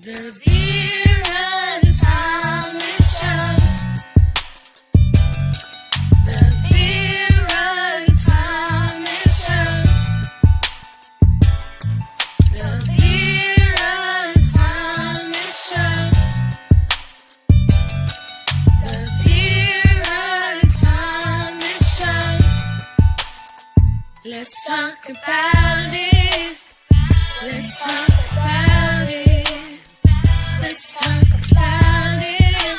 The Vera Show. The Vera Show. The Vera Show. The Vera Show. Let's talk about it. Let's talk about it. Let's talk about it.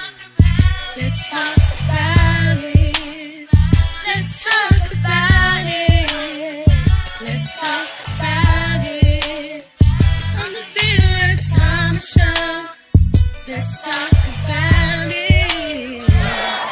Let's talk about it. Let's talk about it. Let's talk about it. On the Vera Show. Let's talk about it. Yeah.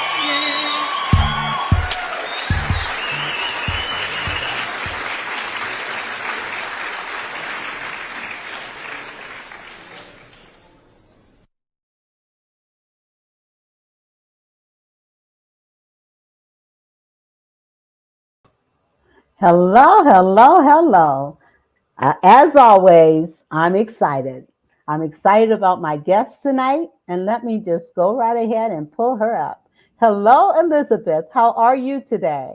Hello, hello, hello. As always, I'm excited. I'm excited about my guest tonight, and let me just go right ahead and pull her up. Hello, Elizabeth. How are you today?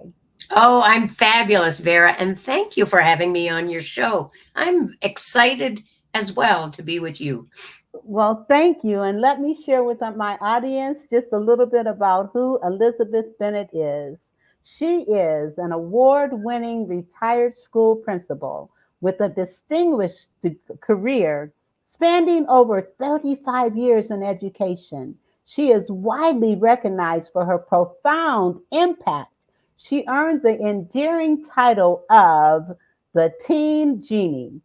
Oh, I'm fabulous, Vera, and thank you for having me on your show. I'm excited as well to be with you. Well, thank you. And let me share with my audience just a little bit about who Elizabeth Bennett is. She is an award winning retired school principal with a distinguished career spanning over 35 years in education. She is widely recognized for her profound impact. She earned the endearing title of the Teen Genie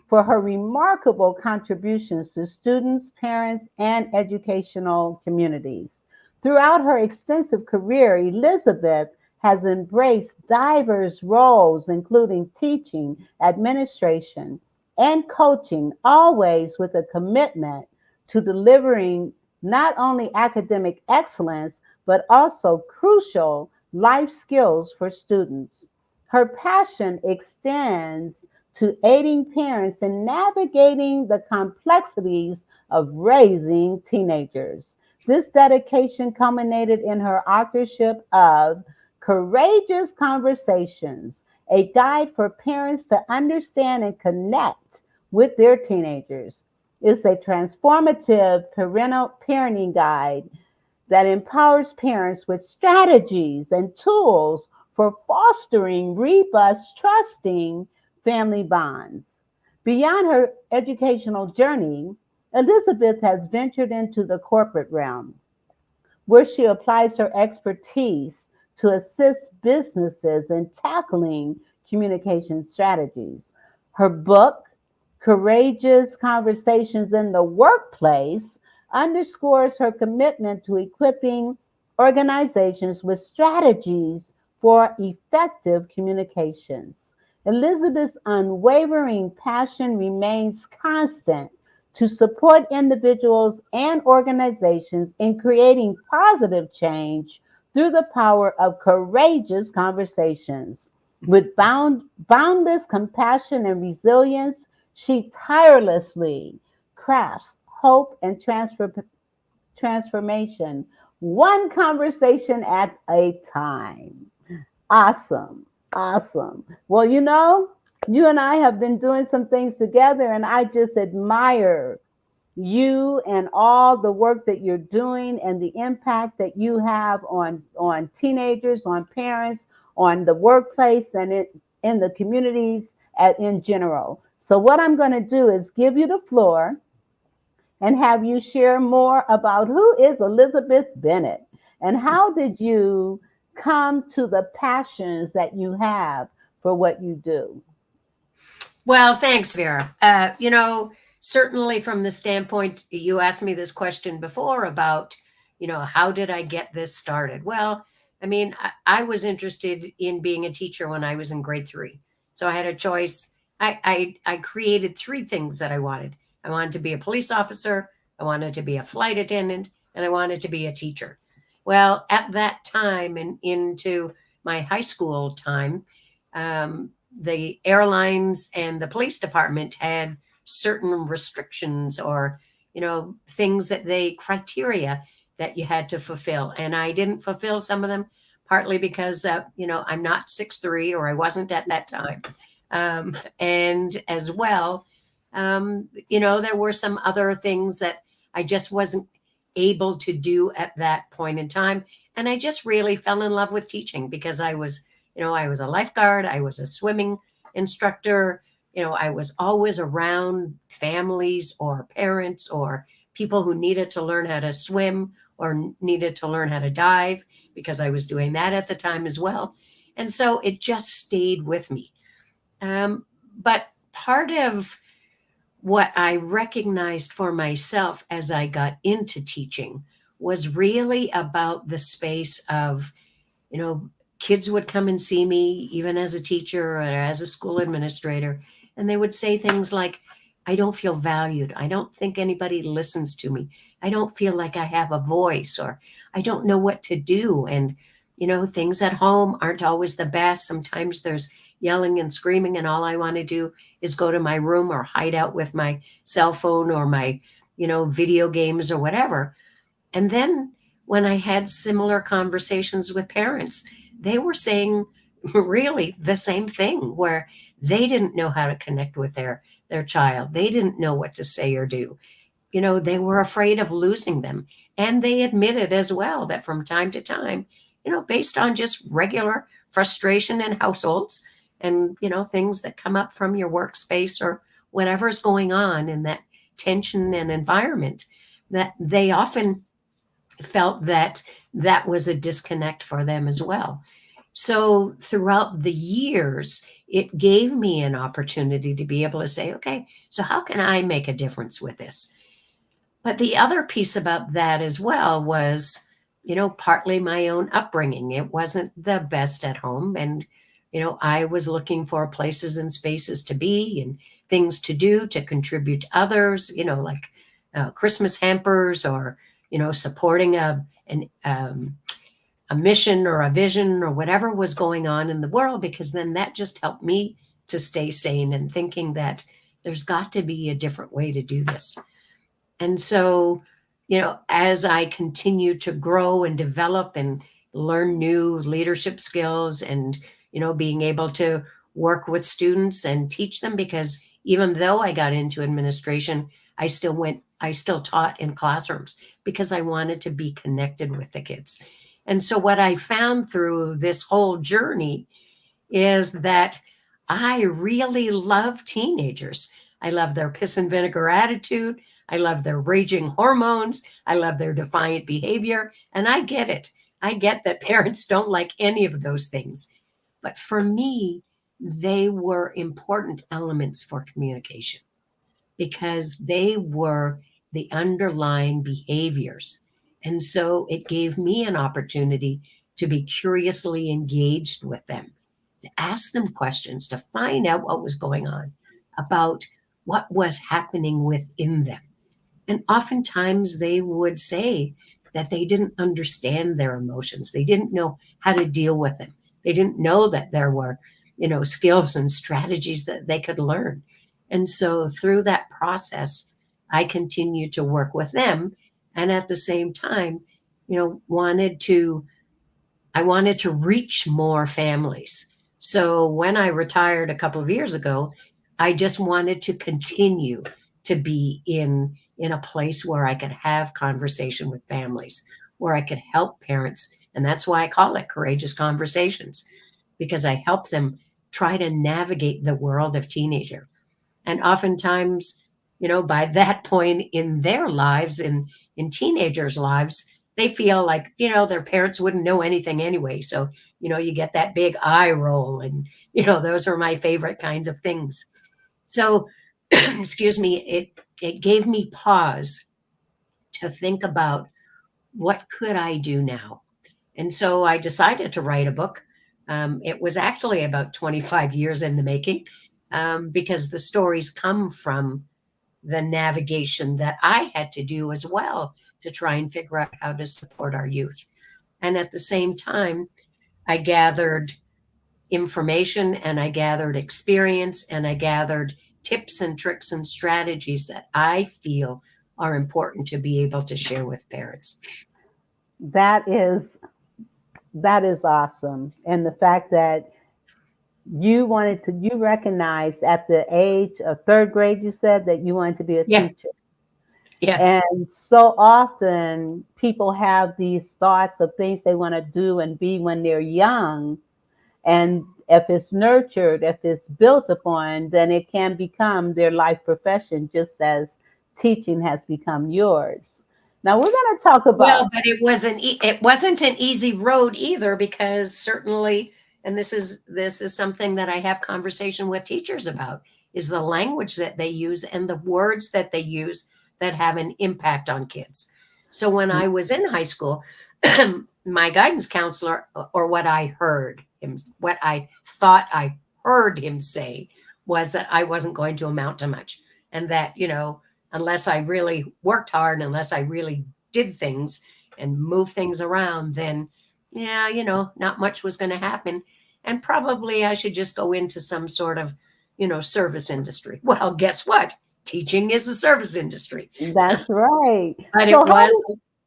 for her remarkable contributions to students, parents, and educational communities. Throughout her extensive career, Elizabeth has embraced diverse roles, including teaching, administration, and coaching, always with a commitment to delivering not only academic excellence, but also crucial life skills for students. Her passion extends to aiding parents in navigating the complexities of raising teenagers. This dedication culminated in her authorship of Courageous Conversations, a guide for parents to understand and connect with their teenagers. It's a transformative parental parenting guide that empowers parents with strategies and tools for fostering robust, trusting family bonds. Beyond her educational journey, Elizabeth has ventured into the corporate realm, where she applies her expertise to assist businesses in tackling communication strategies. Her book, Courageous Conversations in the Workplace, underscores her commitment to equipping organizations with strategies for effective communications. Elizabeth's unwavering passion remains constant to support individuals and organizations in creating positive change through the power of courageous conversations. With boundless compassion and resilience, she tirelessly crafts hope and transformation, one conversation at a time. Awesome. Awesome. Well, you and I have been doing some things together, and I just admire you and all the work that you're doing and the impact that you have on teenagers, on parents, on the workplace, and in the communities in general. So what I'm going to do is give you the floor and have you share more about who is Elizabeth Bennett and how did you come to the passions that you have for what you do. Well, thanks, Vera. Certainly from the standpoint, you asked me this question before about, how did I get this started? Well, I was interested in being a teacher when I was in grade 3. So I had a choice. I created 3 things that I wanted. I wanted to be a police officer, I wanted to be a flight attendant, and I wanted to be a teacher. Well, at that time and into my high school time, the airlines and the police department had certain restrictions or things criteria that you had to fulfill. And I didn't fulfill some of them, partly because, I'm not 6'3", or I wasn't at that time. And as well, there were some other things that I just wasn't able to do at that point in time. And I just really fell in love with teaching because I was a lifeguard, I was a swimming instructor, I was always around families or parents or people who needed to learn how to swim or needed to learn how to dive, because I was doing that at the time as well. And so it just stayed with me. But part of what I recognized for myself as I got into teaching was really about the space of, kids would come and see me, even as a teacher or as a school administrator, and they would say things like, I don't feel valued. I don't think anybody listens to me. I don't feel like I have a voice, or I don't know what to do. And, things at home aren't always the best. Sometimes there's yelling and screaming, and all I want to do is go to my room or hide out with my cell phone or my, video games or whatever. And then when I had similar conversations with parents, they were saying really the same thing, where they didn't know how to connect with their child. They didn't know what to say or do. They were afraid of losing them. And they admitted as well that from time to time, based on just regular frustration in households and, things that come up from your workspace or whatever's going on in that tension and environment, that they often felt that was a disconnect for them as well. So throughout the years, it gave me an opportunity to be able to say, okay, so how can I make a difference with this? But the other piece about that as well was, partly my own upbringing. It wasn't the best at home. And, I was looking for places and spaces to be and things to do to contribute to others, like Christmas hampers or, supporting a mission or a vision or whatever was going on in the world, because then that just helped me to stay sane and thinking that there's got to be a different way to do this. And so, as I continue to grow and develop and learn new leadership skills and, being able to work with students and teach them, because even though I got into administration, I still taught in classrooms because I wanted to be connected with the kids. And so what I found through this whole journey is that I really love teenagers. I love their piss and vinegar attitude. I love their raging hormones. I love their defiant behavior. And I get it. I get that parents don't like any of those things. But for me, they were important elements for communication because they were the underlying behaviors. And so it gave me an opportunity to be curiously engaged with them, to ask them questions, to find out what was going on, about what was happening within them. And oftentimes they would say that they didn't understand their emotions. They didn't know how to deal with them. They didn't know that there were, skills and strategies that they could learn. And so through that process, I continued to work with them. And at the same time, I wanted to reach more families. So when I retired a couple of years ago, I just wanted to continue to be in a place where I could have conversation with families, where I could help parents. And that's why I call it Courageous Conversations, because I help them try to navigate the world of teenager. And oftentimes, by that point in their lives, in teenagers' lives, they feel like, their parents wouldn't know anything anyway. So, you get that big eye roll and, those are my favorite kinds of things. So, excuse me, it gave me pause to think about what could I do now? And so I decided to write a book. It was actually about 25 years in the making, because the stories come from the navigation that I had to do as well to try and figure out how to support our youth. And at the same time, I gathered information and I gathered experience and I gathered tips and tricks and strategies that I feel are important to be able to share with parents. That is awesome. And the fact that you recognized at the age of third grade, you said that you wanted to be a Yeah. teacher. Yeah. And so often people have these thoughts of things they want to do and be when they're young. And if it's nurtured, if it's built upon, then it can become their life profession, just as teaching has become yours. Now we're going to talk Well, about. but it wasn't an easy road either, because certainly, and this is something that I have conversation with teachers about, is the language that they use and the words that they use that have an impact on kids. So when I was in high school, my guidance counselor, or what I thought I heard him say, was that I wasn't going to amount to much, and that, unless I really worked hard, unless I really did things and move things around, then yeah, not much was going to happen. And probably I should just go into some sort of, service industry. Well, guess what? Teaching is a service industry. That's right. But So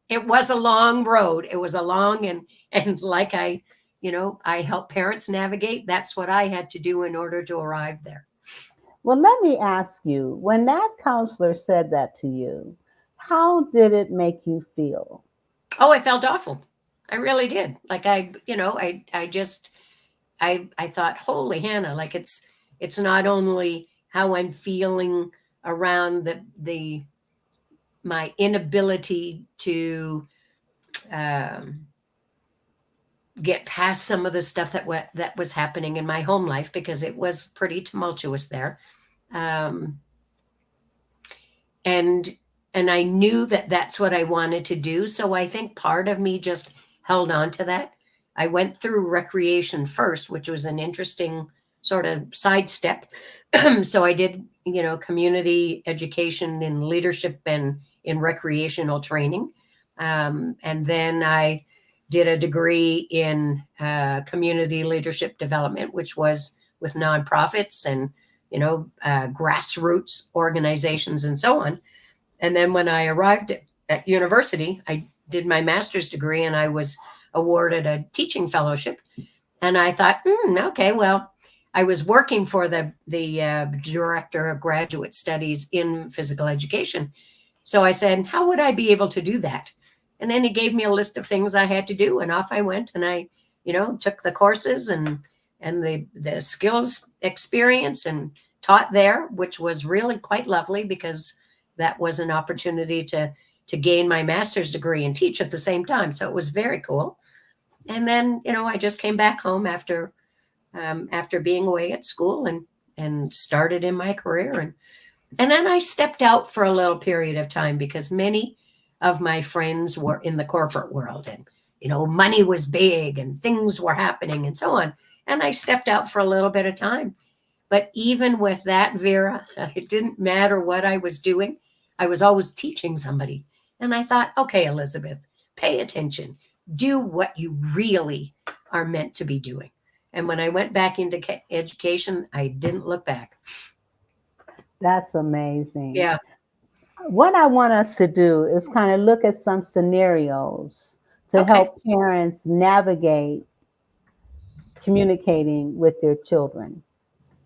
it was a long road. It was a long, and like I help parents navigate. That's what I had to do in order to arrive there. well, let me ask you, when that counselor said that to you, how did it make you feel? Oh, I felt awful. I really did. Like I thought, holy Hannah, like it's not only how I'm feeling around my inability to get past some of the stuff that was happening in my home life, because it was pretty tumultuous there. And I knew that that's what I wanted to do. So I think part of me just held on to that. I went through recreation first, which was an interesting sort of sidestep. So I did, community education in leadership and in recreational training. And then I did a degree in community leadership development, which was with nonprofits and, grassroots organizations and so on. And then when I arrived at university, I did my master's degree and I was awarded a teaching fellowship. And I thought, okay, well, I was working for the director of graduate studies in physical education. So I said, how would I be able to do that? And then he gave me a list of things I had to do, and off I went. And I, took the courses and the skills experience and taught there, which was really quite lovely, because that was an opportunity to gain my master's degree and teach at the same time. So it was very cool. And then, I just came back home after being away at school and started in my career. And then I stepped out for a little period of time, because many of my friends were in the corporate world, and, money was big and things were happening and so on. And I stepped out for a little bit of time. But even with that, Vera, it didn't matter what I was doing. I was always teaching somebody. And I thought, okay, Elizabeth, pay attention. Do what you really are meant to be doing. And when I went back into education, I didn't look back. That's amazing. Yeah. What I want us to do is kind of look at some scenarios to Okay. help parents navigate communicating with their children.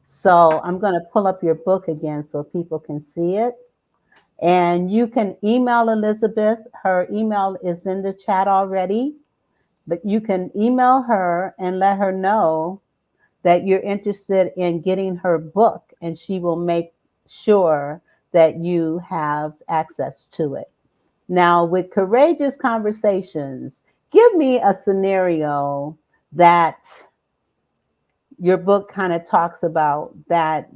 So I'm going to pull up your book again so people can see it. And you can email Elizabeth. Her email is in the chat already, but you can email her and let her know that you're interested in getting her book, and she will make sure that you have access to it. Now, with Courageous Conversations, give me a scenario that your book kind of talks about that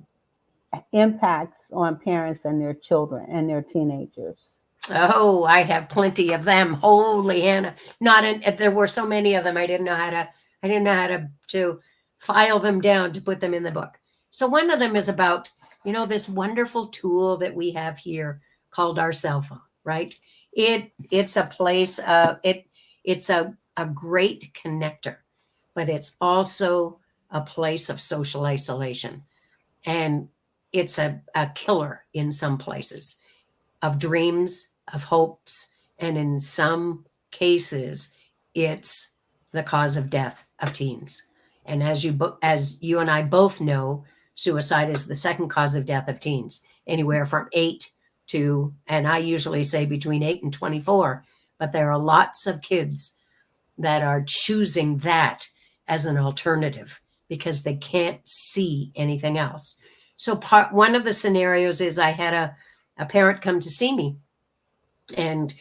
impacts on parents and their children and their teenagers. Oh, I have plenty of them. Holy Hannah. There were so many of them. I didn't know how to file them down to put them in the book. So one of them is about, this wonderful tool that we have here called our cell phone, right? It's a place, it's a great connector, but it's also a place of social isolation. And it's a killer in some places of dreams, of hopes, and in some cases, it's the cause of death of teens. And as you and I both know, suicide is the second cause of death of teens, anywhere from 8 to, and I usually say between 8 and 24, but there are lots of kids that are choosing that as an alternative because they can't see anything else. So one of the scenarios is I had a parent come to see me, and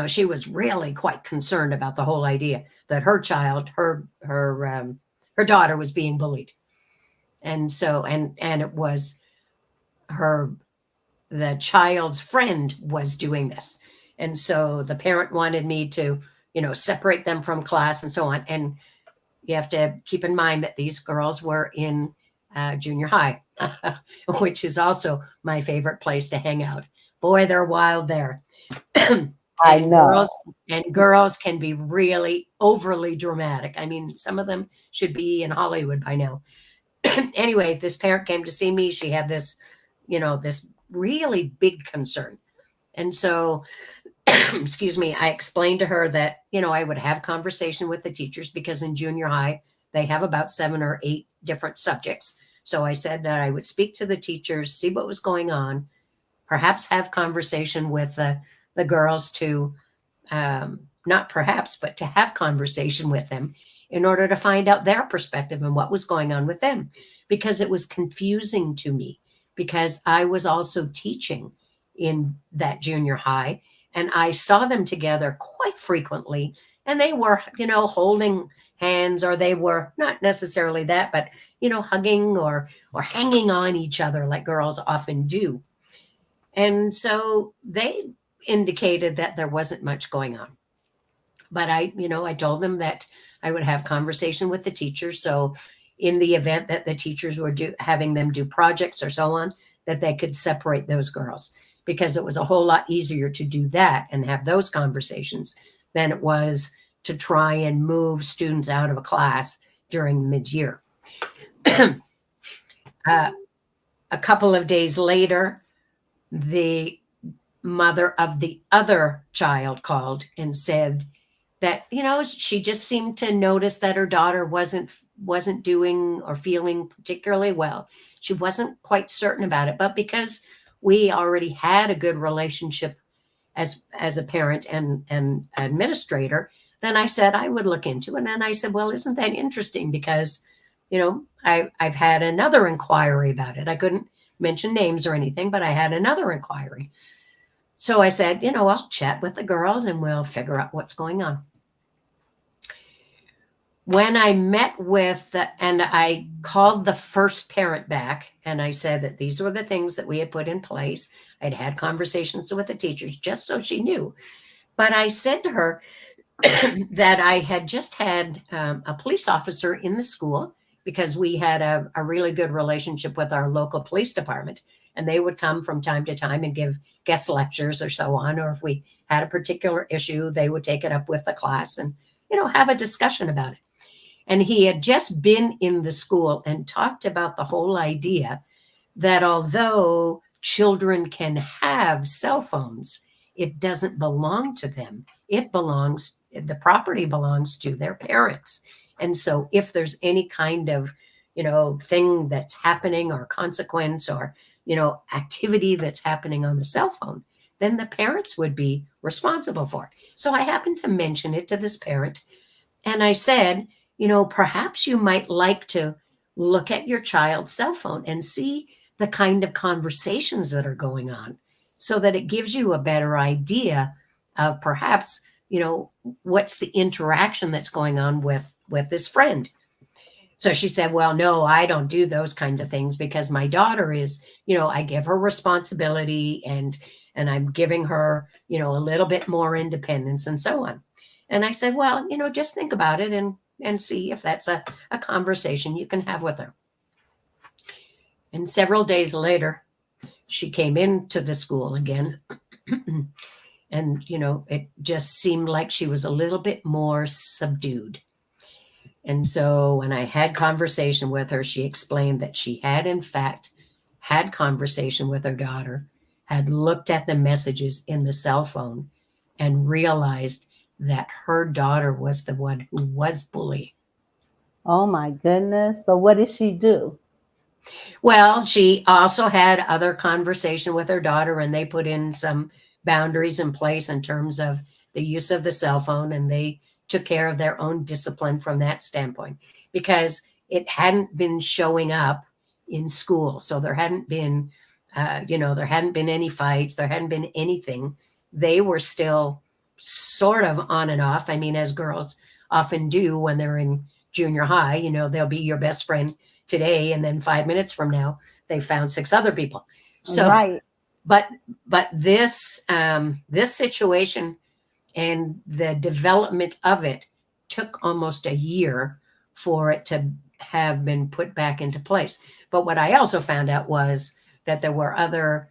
she was really quite concerned about the whole idea that her child, her daughter, was being bullied. And so and it was the child's friend was doing this. And so the parent wanted me to separate them from class and so on. And you have to keep in mind that these girls were in junior high, which is also my favorite place to hang out. Boy, they're wild there. I know. Girls can be really overly dramatic. I mean, some of them should be in Hollywood by now. Anyway, this parent came to see me. She had this, this really big concern. And so, excuse me, I explained to her that, I would have conversation with the teachers because in junior high, they have about 7 or 8 different subjects. So I said that I would speak to the teachers, see what was going on, perhaps have conversation with the girls to, not perhaps, but to have conversation with them in order to find out their perspective and what was going on with them, because it was confusing to me because I was also teaching in that junior high and I saw them together quite frequently, and they were, holding hands, or they were not necessarily that, but, hugging or hanging on each other like girls often do. And so they indicated that there wasn't much going on. But I told them that I would have conversation with the teachers. So in the event that the teachers were having them do projects or so on, that they could separate those girls, because it was a whole lot easier to do that and have those conversations than it was to try and move students out of a class during mid-year. A couple of days later, the mother of the other child called and said that, she just seemed to notice that her daughter wasn't doing or feeling particularly well. She wasn't quite certain about it, but because we already had a good relationship as a parent and administrator, then I said I would look into it. And I said, well, isn't that interesting? Because, I've had another inquiry about it. I couldn't mention names or anything, but I had another inquiry. So I said, I'll chat with the girls and we'll figure out what's going on. When I met with, and I called the first parent back, and I said that these were the things that we had put in place. I'd had conversations with the teachers just so she knew. But I said to her that I had just had a police officer in the school, because we had a really good relationship with our local police department. And they would come from time to time and give guest lectures or so on. Or if we had a particular issue, they would take it up with the class and, have a discussion about it. And he had just been in the school and talked about the whole idea that although children can have cell phones, it doesn't belong to them. The property belongs to their parents. And so if there's any kind of, thing that's happening or consequence or, activity that's happening on the cell phone, then the parents would be responsible for it. So I happened to mention it to this parent. And I said, perhaps you might like to look at your child's cell phone and see the kind of conversations that are going on, so that it gives you a better idea of perhaps, what's the interaction that's going on with this friend. So she said, well, no, I don't do those kinds of things because my daughter is, I give her responsibility and I'm giving her, a little bit more independence and so on. And I said, well, just think about it and see if that's a conversation you can have with her. And several days later, she came into the school again. And, it just seemed like she was a little bit more subdued. And so when I had conversation with her, she explained that she had, in fact, had conversation with her daughter had looked at the messages in the cell phone and realized that her daughter was the one who was bullying. Oh my goodness. So what did she do? Well, she also had other conversation with her daughter, and they put in some boundaries in place in terms of the use of the cell phone, and they took care of their own discipline from that standpoint because it hadn't been showing up in school. So there hadn't been, there hadn't been any fights, there hadn't been anything. They were still sort of on and off. I mean, as girls often do when they're in junior high, they'll be your best friend today, and then 5 minutes from now they found 6 other people. So Right. but this this situation and the development of it took almost a year for it to have been put back into place. But what I also found out was that there were other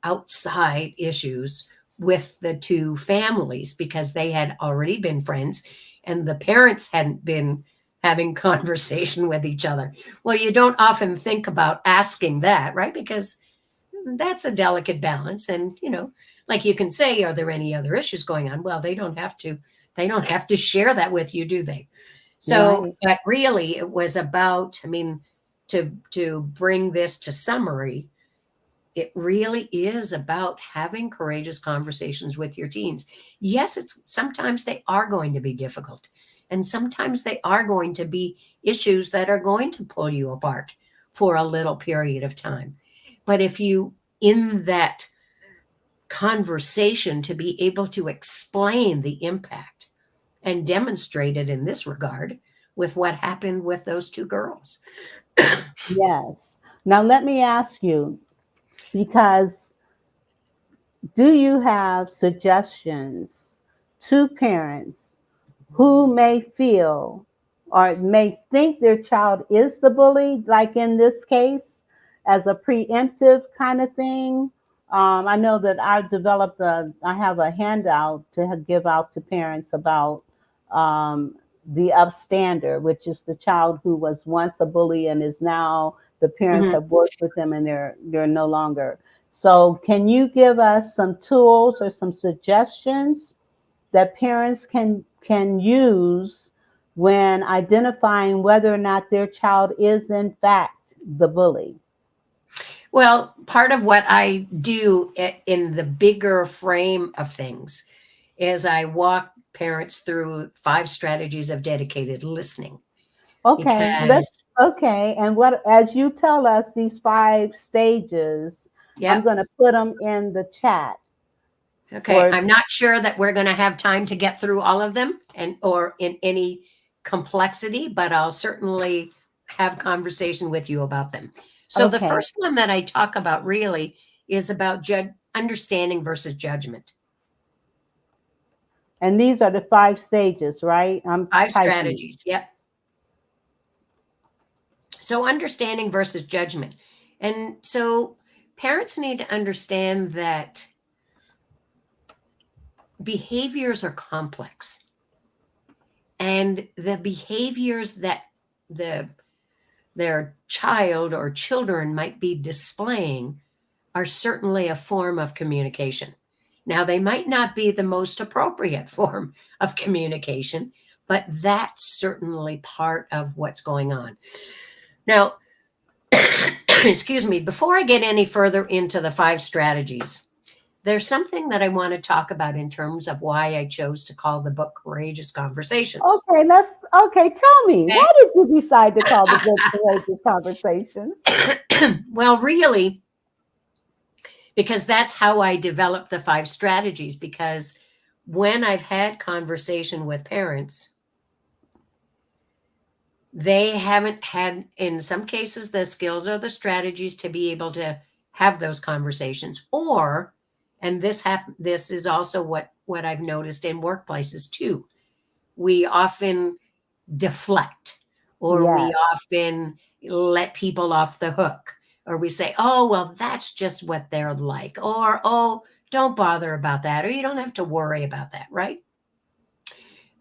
outside issues with the two families because they had already been friends and the parents hadn't been having conversation with each other. Well, you don't often think about asking that, right? Because that's a delicate balance. And, like you can say, are there any other issues going on? Well, they don't have to share that with you, do they? So, Right. but really it was about, to bring this to summary, it really is about having courageous conversations with your teens. Yes, sometimes they are going to be difficult. And sometimes they are going to be issues that are going to pull you apart for a little period of time. But if you, in that conversation, to be able to explain the impact and demonstrate it in this regard with what happened with those two girls. Yes. Now let me ask you, because do you have suggestions to parents who may feel or may think their child is the bully, like in this case, as a preemptive kind of thing? I know that I have a handout to give out to parents about the upstander, which is the child who was once a bully and is now, the parents Mhm. have worked with them and they're no longer. So can you give us some tools or some suggestions that parents can use when identifying whether or not their child is in fact the bully? Well, part of what I do in the bigger frame of things is I walk parents through 5 strategies of dedicated listening Okay, because, and what, as you tell us these 5 stages, I'm yep. going to put them in the chat. Okay, Or I'm not sure that we're going to have time to get through all of them or in any complexity, but I'll certainly have conversation with you about them. So the okay, first one that I talk about really is about understanding versus judgment. and these are the 5 stages, right? I'm 5 typing. strategies. Yep. So understanding versus judgment. And so parents need to understand that behaviors are complex, and the behaviors that the their child or children might be displaying are certainly a form of communication. Now, they might not be the most appropriate form of communication, but that's certainly part of what's going on. Now, excuse me, before I get any further into the 5 strategies, there's something that I want to talk about in terms of why I chose to call the book Courageous Conversations. Okay, tell me, Okay. why did you decide to call the book Courageous Conversations? Well, really, because that's how I developed the 5 strategies. Because when I've had conversation with parents, they haven't had, in some cases, the skills or the strategies to be able to have those conversations. Or, and this is also what I've noticed in workplaces too. We often deflect, or we Yes. often let people off the hook, or we say, oh, well, that's just what they're like, or, oh, don't bother about that, or you don't have to worry about that, right?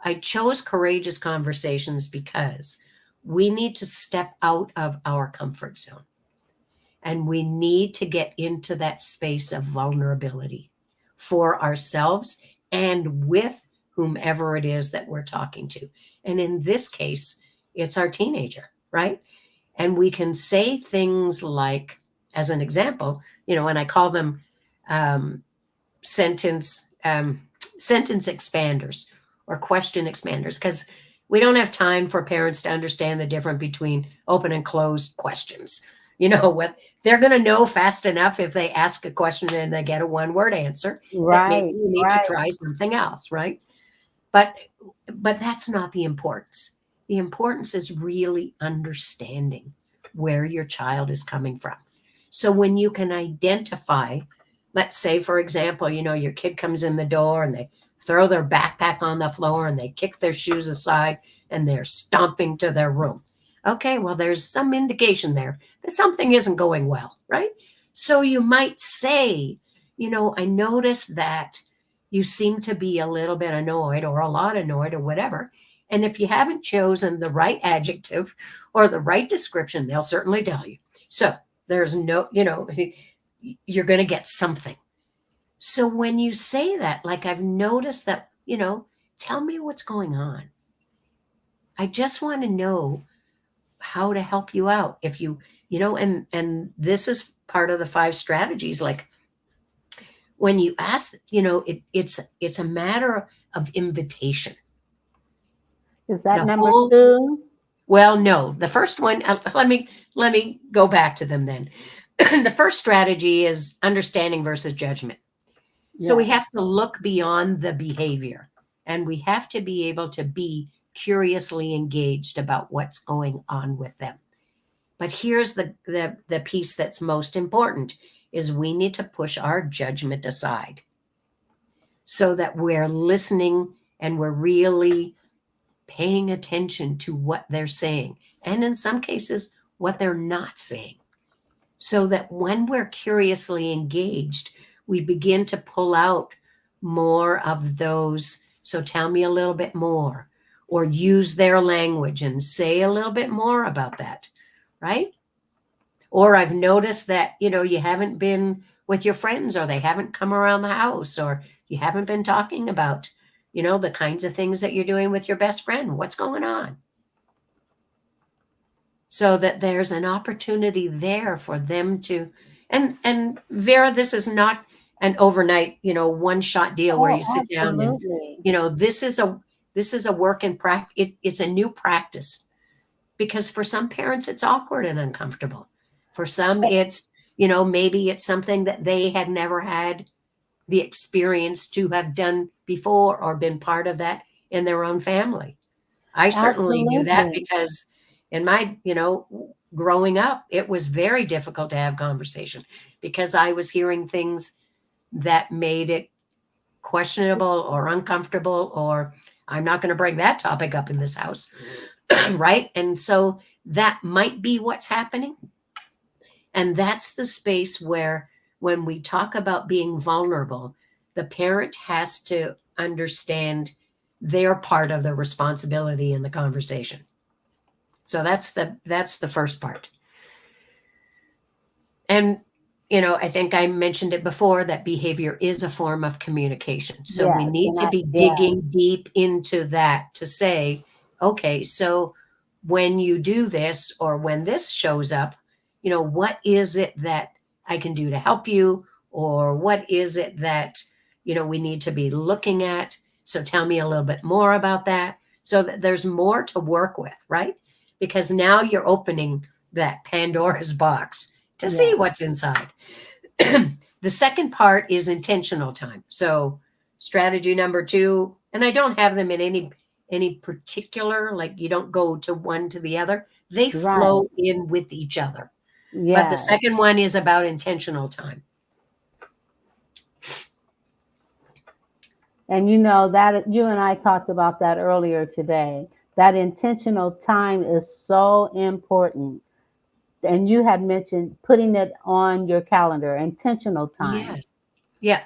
I chose courageous conversations because we need to step out of our comfort zone. And we need to get into that space of vulnerability for ourselves and with whomever it is that we're talking to. And in this case, it's our teenager, right? And we can say things like, as an example, and I call them sentence expanders or question expanders, because we don't have time for parents to understand the difference between open and closed questions. What they're going to know fast enough if they ask a question and they get a one-word answer, that maybe you need to try something else, right? But that's not the importance. The importance is really understanding where your child is coming from. So when you can identify, let's say, for example, your kid comes in the door and they throw their backpack on the floor and they kick their shoes aside and they're stomping to their room. Okay, well, there's some indication there that something isn't going well, right? So you might say, I noticed that you seem to be a little bit annoyed or a lot annoyed or whatever. And if you haven't chosen the right adjective or the right description, they'll certainly tell you. So there's no, you're going to get something. So when you say that, like, I've noticed that, tell me what's going on. I just want to know how to help you out. If you, and this is part of the 5 strategies. Like when you ask, it's a matter of invitation. Is that number 2? Well, no, the first one, let me go back to them then. The first strategy is understanding versus judgment. So we have to look beyond the behavior and we have to be able to be curiously engaged about what's going on with them. But here's the piece that's most important is we need to push our judgment aside so that we're listening and we're really paying attention to what they're saying. And in some cases, what they're not saying. So that when we're curiously engaged, we begin to pull out more of those. So tell me a little bit more, or use their language and say a little bit more about that, right? Or I've noticed that, you haven't been with your friends, or they haven't come around the house, or you haven't been talking about, the kinds of things that you're doing with your best friend. What's going on? So that there's an opportunity there for them to, and Vera, this is not an overnight, one-shot deal where you sit down and, this is a work in practice. It's a new practice, because for some parents it's awkward and uncomfortable. For some it's, maybe it's something that they had never had the experience to have done before or been part of that in their own family. I certainly knew that because in my, growing up, it was very difficult to have conversation because I was hearing things that made it questionable or uncomfortable, or I'm not going to bring that topic up in this house. Right. And so that might be what's happening. And that's the space where, when we talk about being vulnerable, the parent has to understand their part of the responsibility in the conversation. So that's the first part. And, I think I mentioned it before that behavior is a form of communication. So we need to be digging deep into that to say, okay, so when you do this, or when this shows up, what is it that I can do to help you? Or what is it that, we need to be looking at? So tell me a little bit more about that, so that there's more to work with, right? Because now you're opening that Pandora's box to see what's inside. The second part is intentional time. So strategy number 2, and I don't have them in any particular, like you don't go to one to the other. They flow in with each other. But the second one is about intentional time. And that you and I talked about that earlier today. That intentional time is so important. And you had mentioned putting it on your calendar, intentional time. Yes. Yeah.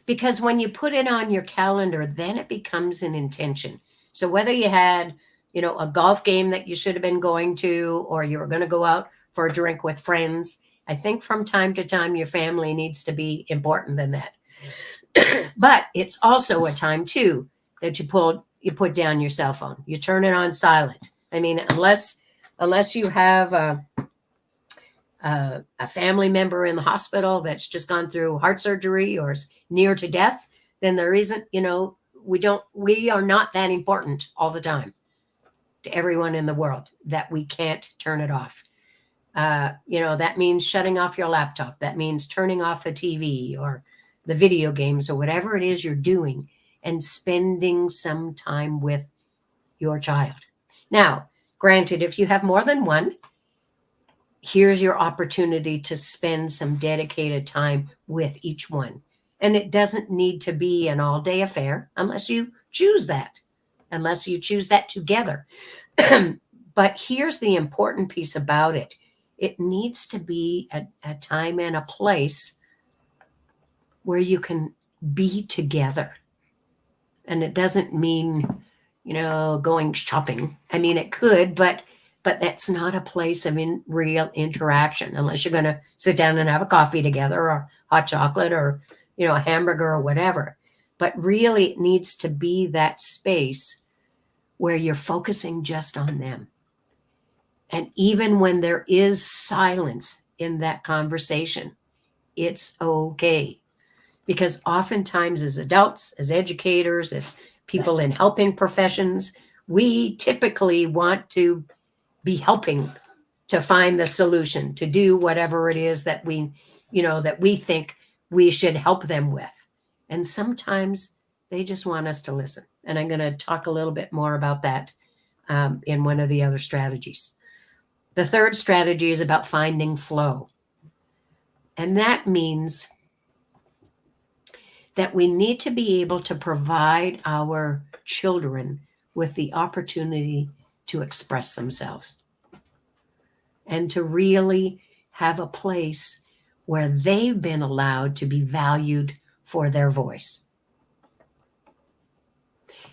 Because when you put it on your calendar, then it becomes an intention. So whether you had, a golf game that you should have been going to, or you were going to go out for a drink with friends, I think from time to time, your family needs to be important than that. But it's also a time too that you put down your cell phone. You turn it on silent. I mean, unless you have a family member in the hospital that's just gone through heart surgery or is near to death, then there isn't, we are not that important all the time to everyone in the world that we can't turn it off. That means shutting off your laptop. That means turning off the TV or the video games or whatever it is you're doing and spending some time with your child. Now, granted, if you have more than one, here's your opportunity to spend some dedicated time with each one. And it doesn't need to be an all-day affair unless you choose that together. But here's the important piece about it. It needs to be a time and a place where you can be together. And it doesn't mean, going shopping. I mean, it could, but that's not a place of real interaction unless you're going to sit down and have a coffee together or hot chocolate or, a hamburger or whatever. But really, it needs to be that space where you're focusing just on them. And even when there is silence in that conversation, it's okay. Because oftentimes as adults, as educators, as people in helping professions, we typically want to be helping to find the solution, to do whatever it is that we think we should help them with. And sometimes they just want us to listen. And I'm going to talk a little bit more about that in one of the other strategies. The third strategy is about finding flow. And that means that we need to be able to provide our children with the opportunity to express themselves and to really have a place where they've been allowed to be valued for their voice.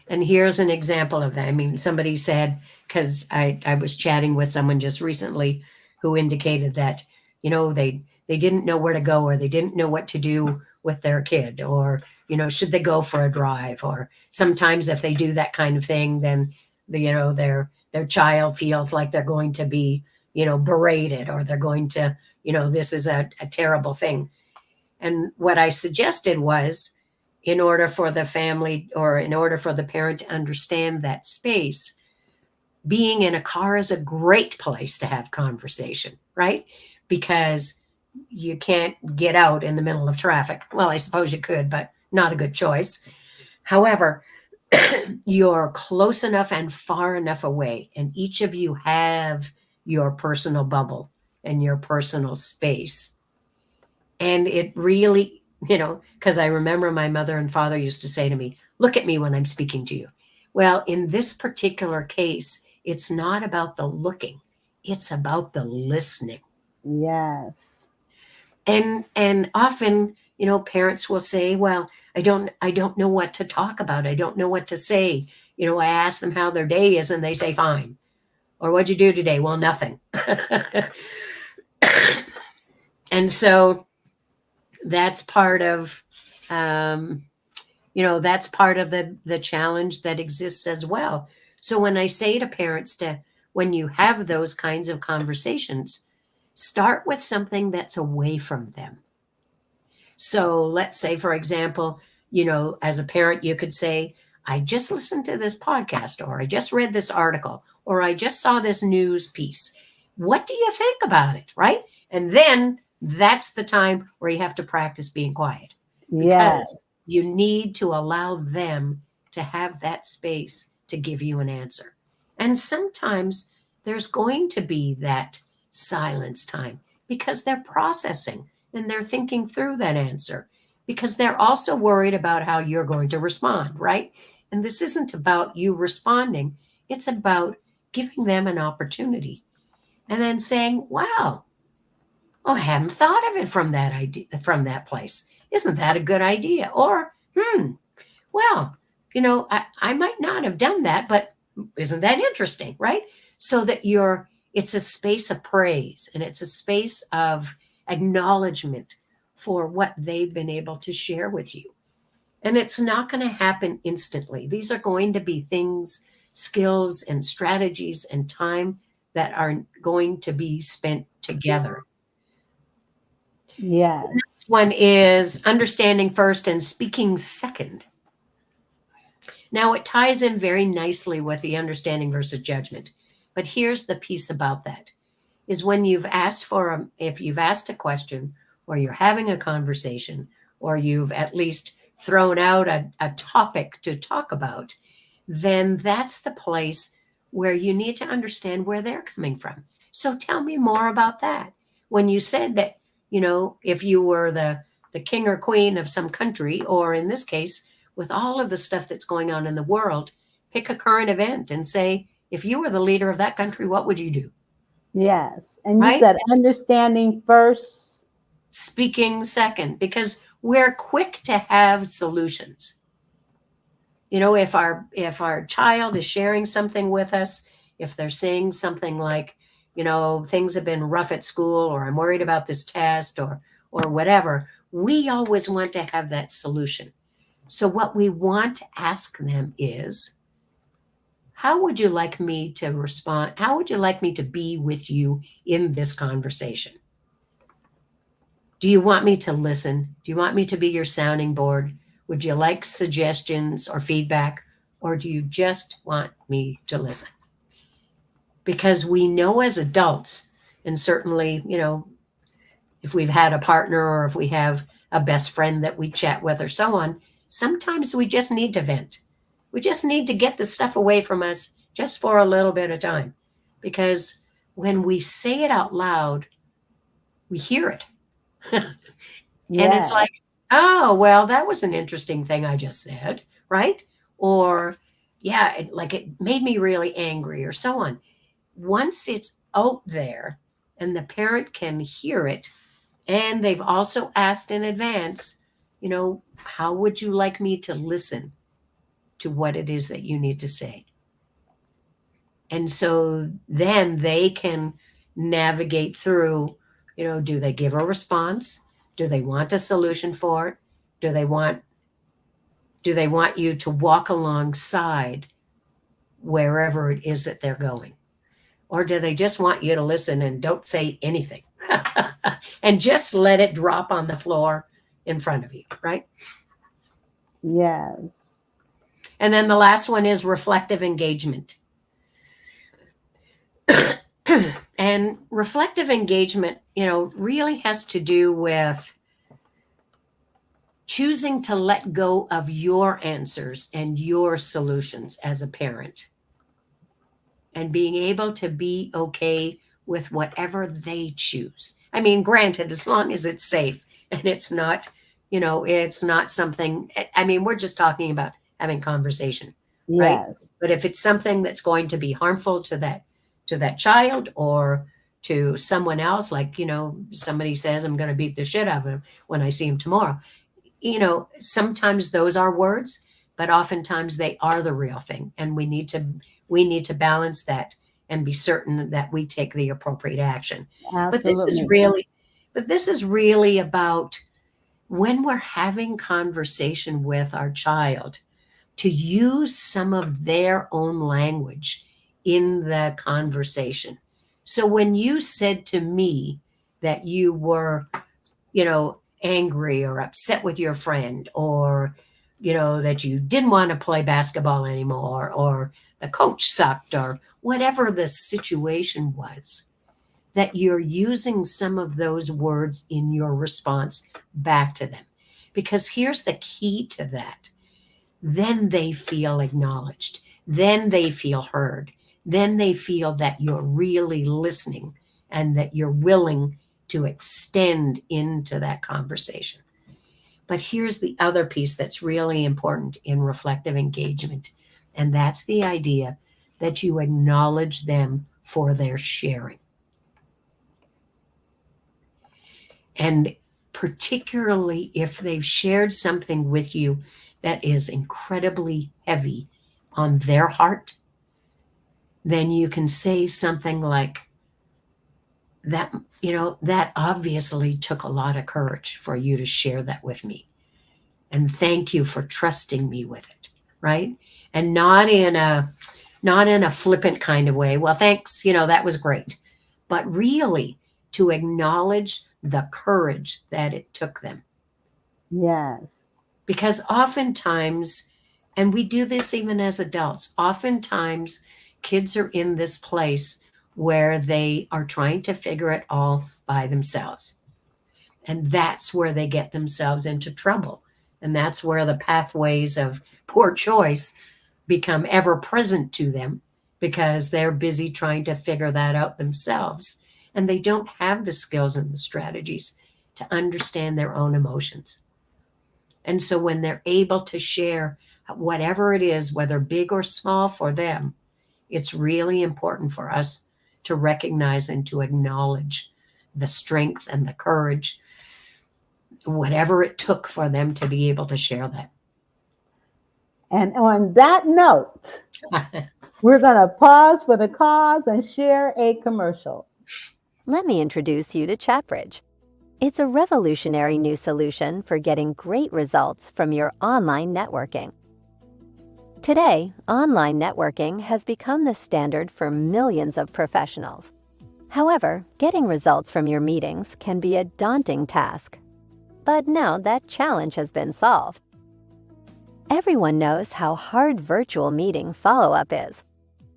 And here's an example of that. I mean, somebody said, because I was chatting with someone just recently who indicated that, they didn't know where to go or they didn't know what to do with their kid, or, should they go for a drive? Or sometimes if they do that kind of thing, then, their child feels like they're going to be, berated, or they're going to, this is a terrible thing. And what I suggested was, in order for the family or in order for the parent to understand that space, being in a car is a great place to have conversation, right? Because you can't get out in the middle of traffic. Well, I suppose you could, but not a good choice. However, you're close enough and far enough away, and each of you have your personal bubble and your personal space. And it really, because I remember my mother and father used to say to me, look at me when I'm speaking to you. Well, in this particular case, it's not about the looking, it's about the listening. Yes. And often, parents will say, well, I don't know what to talk about. I don't know what to say. I ask them how their day is and they say, fine. Or what'd you do today? Well, nothing. And so that's part of, that's part of the challenge that exists as well. So when I say to parents when you have those kinds of conversations, start with something that's away from them. So let's say, for example, as a parent, you could say, I just listened to this podcast, or I just read this article, or I just saw this news piece. What do you think about it? Right? And then that's the time where you have to practice being quiet. Because you need to allow them to have that space to give you an answer. And sometimes there's going to be that silence time because they're processing and they're thinking through that answer, because they're also worried about how you're going to respond, right? And this isn't about you responding. It's about giving them an opportunity and then saying, wow, I hadn't thought of it from that idea, from that place. Isn't that a good idea? Or, well, I might not have done that, but isn't that interesting, right? So that it's a space of praise, and it's a space of acknowledgement for what they've been able to share with you. And it's not going to happen instantly. These are going to be things, skills, and strategies and time that are going to be spent together. Yes. The next one is understanding first and speaking second. Now, it ties in very nicely with the understanding versus judgment. But here's the piece about that is when you've asked if you've asked a question or you're having a conversation or you've at least thrown out a topic to talk about, then that's the place where you need to understand where they're coming from. So tell me more about that. When you said that, if you were the king or queen of some country, or in this case, with all of the stuff that's going on in the world, pick a current event and say, if you were the leader of that country, what would you do? Yes. And you Right? said understanding first, speaking second, because we're quick to have solutions. If our child is sharing something with us, if they're saying something like, things have been rough at school, or I'm worried about this test, or whatever, we always want to have that solution. So what we want to ask them is, how would you like me to respond? How would you like me to be with you in this conversation? Do you want me to listen? Do you want me to be your sounding board? Would you like suggestions or feedback? Or do you just want me to listen? Because we know as adults, and certainly, if we've had a partner or if we have a best friend that we chat with or so on, sometimes we just need to vent. We just need to get the stuff away from us just for a little bit of time. Because when we say it out loud, we hear it. And it's like, oh, well, that was an interesting thing I just said, right? Or, yeah, it made me really angry or so on. Once it's out there and the parent can hear it, and they've also asked in advance, how would you like me to listen to what it is that you need to say? And so then they can navigate through, do they give a response? Do they want a solution for it? Do they want you to walk alongside wherever it is that they're going? Or do they just want you to listen and don't say anything and just let it drop on the floor in front of you, right? Yes. And then the last one is reflective engagement. And reflective engagement, really has to do with choosing to let go of your answers and your solutions as a parent, and being able to be okay with whatever they choose. I mean, granted, as long as it's safe and it's not, it's not something, we're just talking about having conversation, right? Yes. But if it's something that's going to be harmful to that child or to someone else, like, somebody says, I'm going to beat the shit out of him when I see him tomorrow. Sometimes those are words, but oftentimes they are the real thing. And we need to balance that and be certain that we take the appropriate action. Absolutely. But this is really about when we're having conversation with our child, to use some of their own language in the conversation. So when you said to me that you were, angry or upset with your friend, or, that you didn't want to play basketball anymore, or the coach sucked, or whatever the situation was, that you're using some of those words in your response back to them. Because here's the key to that. Then they feel acknowledged. Then they feel heard. Then they feel that you're really listening and that you're willing to extend into that conversation. But here's the other piece that's really important in reflective engagement, and that's the idea that you acknowledge them for their sharing. And particularly if they've shared something with you that is incredibly heavy on their heart, then you can say something like, that obviously took a lot of courage for you to share that with me. And thank you for trusting me with it, right? And not in a flippant kind of way. Well, thanks, that was great. But really to acknowledge the courage that it took them. Yes. Because oftentimes, and we do this even as adults, oftentimes kids are in this place where they are trying to figure it all by themselves. And that's where they get themselves into trouble. And that's where the pathways of poor choice become ever present to them, because they're busy trying to figure that out themselves. And they don't have the skills and the strategies to understand their own emotions. And so when they're able to share whatever it is, whether big or small for them, it's really important for us to recognize and to acknowledge the strength and the courage, whatever it took for them to be able to share that. And on that note, we're going to pause for the cause and share a commercial. Let me introduce you to ChatBridge. It's a revolutionary new solution for getting great results from your online networking. Today, online networking has become the standard for millions of professionals. However, getting results from your meetings can be a daunting task. But now that challenge has been solved. Everyone knows how hard virtual meeting follow-up is.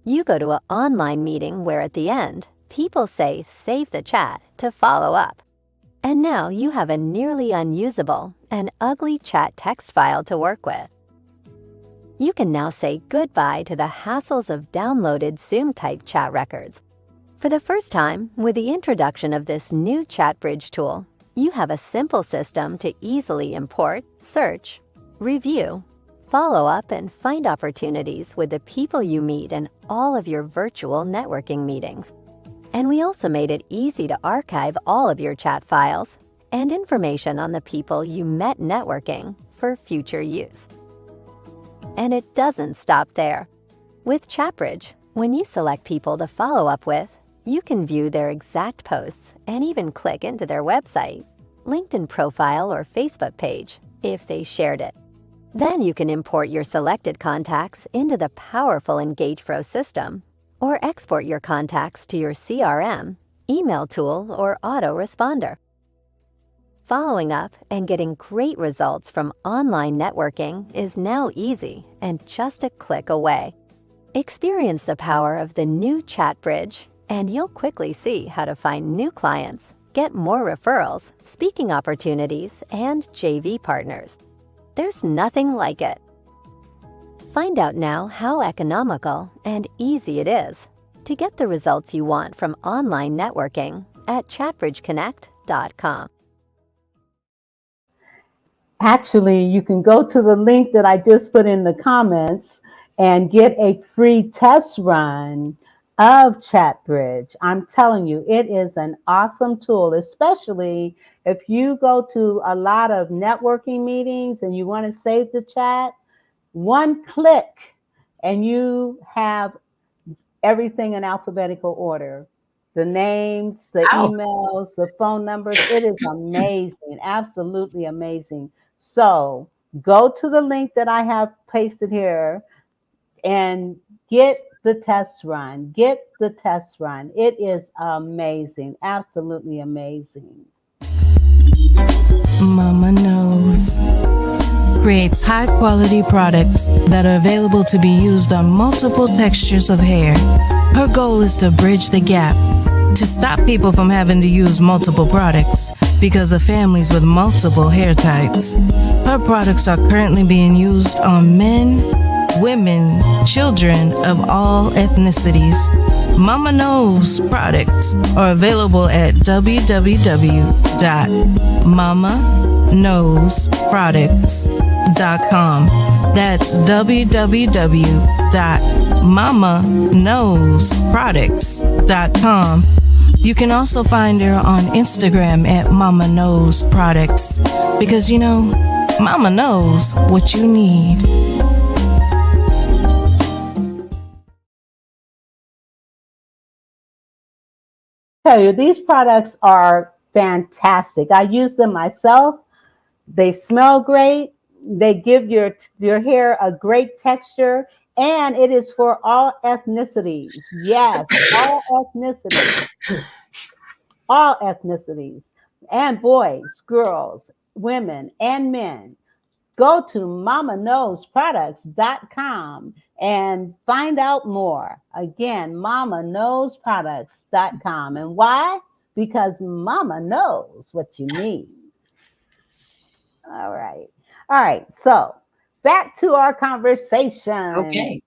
You go to an online meeting where at the end, people say save the chat to follow up. And now you have a nearly unusable and ugly chat text file to work with. You can now say goodbye to the hassles of downloaded Zoom-type chat records. For the first time, with the introduction of this new ChatBridge tool, you have a simple system to easily import, search, review, follow up, and find opportunities with the people you meet in all of your virtual networking meetings. And we also made it easy to archive all of your chat files and information on the people you met networking for future use. And it doesn't stop there. With ChatBridge, when you select people to follow up with, you can view their exact posts and even click into their website, LinkedIn profile, or Facebook page if they shared it. Then you can import your selected contacts into the powerful EngagePro system, or export your contacts to your CRM, email tool, or autoresponder. Following up and getting great results from online networking is now easy and just a click away. Experience the power of the new ChatBridge, and you'll quickly see how to find new clients, get more referrals, speaking opportunities, and JV partners. There's nothing like it. Find out now how economical and easy it is to get the results you want from online networking at chatbridgeconnect.com. Actually, you can go to the link that I just put in the comments and get a free test run of ChatBridge. I'm telling you, it is an awesome tool, especially if you go to a lot of networking meetings and you want to save the chat. One click and you have everything in alphabetical order. The names, the emails, the phone numbers. It is amazing, absolutely amazing. So go to the link that I have pasted here and get the test run. Get the test run. It is amazing, absolutely amazing. Mama Knows creates high quality products that are available to be used on multiple textures of hair. Her goal is to bridge the gap to stop people from having to use multiple products because of families with multiple hair types. Her products are currently being used on men, women, children of all ethnicities. Mama Knows products are available at www.mamaknowsproducts.com. That's www.mamaknowsproducts.com. You can also find her on Instagram at Mama Knows Products, because Mama knows what you need. tell you, these products are fantastic. I use them myself. They smell great. They give your hair a great texture, and it is for all ethnicities. Yes, all ethnicities, all ethnicities, and boys, girls, women, and men. Go to mamaknowsproducts.com and find out more. Again, mamaknowsproducts.com. And why? Because mama knows what you need. All right. All right. So back to our conversation. Okay.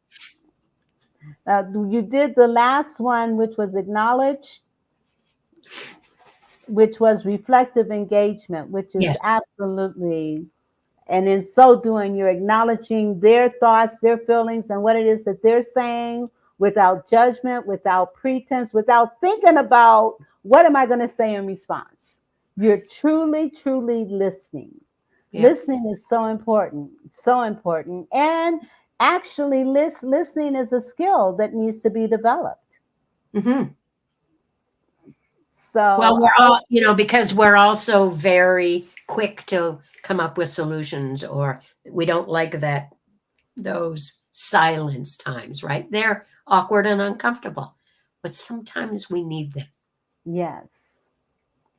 You did the last one, which was acknowledge, which was reflective engagement, which is Yes. absolutely. And in so doing, you're acknowledging their thoughts, their feelings, and what it is that they're saying without judgment, without pretense, without thinking about what am I going to say in response. You're truly, truly listening. Yeah. Listening is so important, so important. And actually, listening is a skill that needs to be developed. Mm-hmm. So, well, we're all, because we're also very quick to come up with solutions, or we don't like those silence times, right? They're awkward and uncomfortable, but sometimes we need them. yes,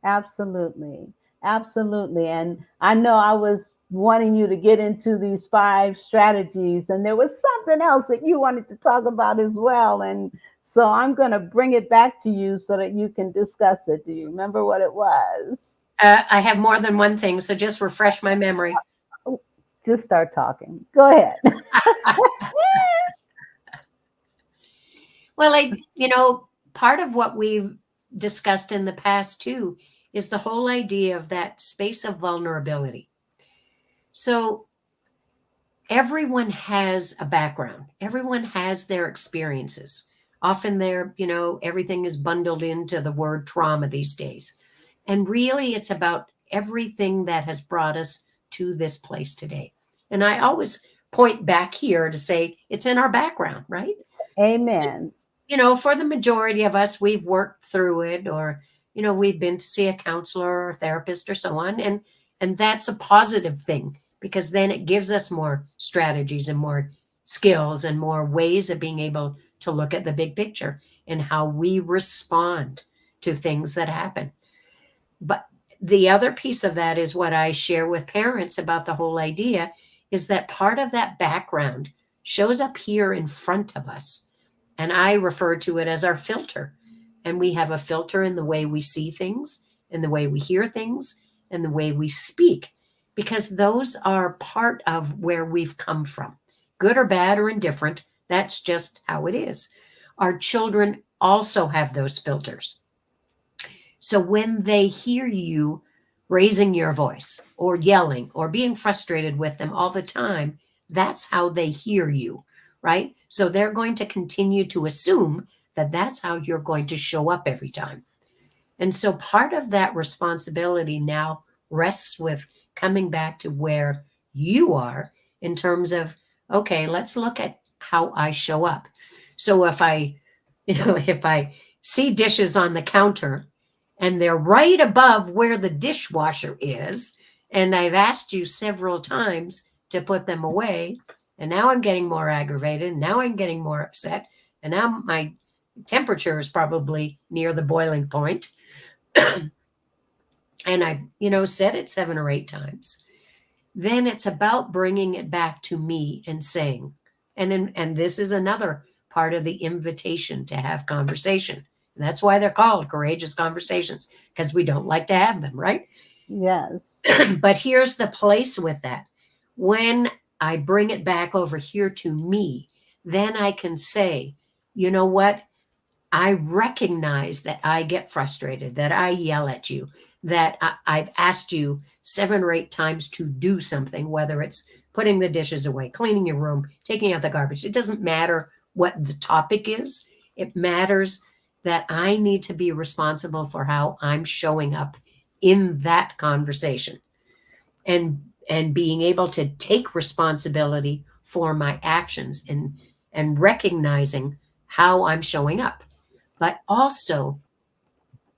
absolutely. Absolutely. And I know I was wanting you to get into these 5 strategies, and there was something else that you wanted to talk about as well. And so I'm going to bring it back to you so that you can discuss it. Do you remember what it was? I have more than one thing, so just refresh my memory. Just start talking. Go ahead. Well, part of what we've discussed in the past too is the whole idea of that space of vulnerability. So everyone has a background. Everyone has their experiences. Often everything is bundled into the word trauma these days. And really, it's about everything that has brought us to this place today. And I always point back here to say it's in our background, right? Amen. For the majority of us, we've worked through it, or, we've been to see a counselor or a therapist or so on. And that's a positive thing, because then it gives us more strategies and more skills and more ways of being able to look at the big picture and how we respond to things that happen. But the other piece of that is what I share with parents about the whole idea is that part of that background shows up here in front of us. And I refer to it as our filter. And we have a filter in the way we see things, in the way we hear things, and the way we speak, because those are part of where we've come from, good or bad or indifferent. That's just how it is. Our children also have those filters. So when they hear you raising your voice or yelling or being frustrated with them all the time, that's how they hear you, right? So they're going to continue to assume that that's how you're going to show up every time. And so part of that responsibility now rests with coming back to where you are in terms of, okay, let's look at how I show up. So if I see dishes on the counter and they're right above where the dishwasher is, and I've asked you several times to put them away, and now I'm getting more aggravated, and now I'm getting more upset, and now my temperature is probably near the boiling point, and I, said it 7 or 8 times, then it's about bringing it back to me and saying, and this is another part of the invitation to have conversation. And that's why they're called courageous conversations, because we don't like to have them, right? Yes. But here's the place with that. When I bring it back over here to me, then I can say, you know what? I recognize that I get frustrated, that I yell at you, that I've asked you 7 or 8 times to do something, whether it's putting the dishes away, cleaning your room, taking out the garbage. It doesn't matter what the topic is. It matters that I need to be responsible for how I'm showing up in that conversation, and being able to take responsibility for my actions and recognizing how I'm showing up. But also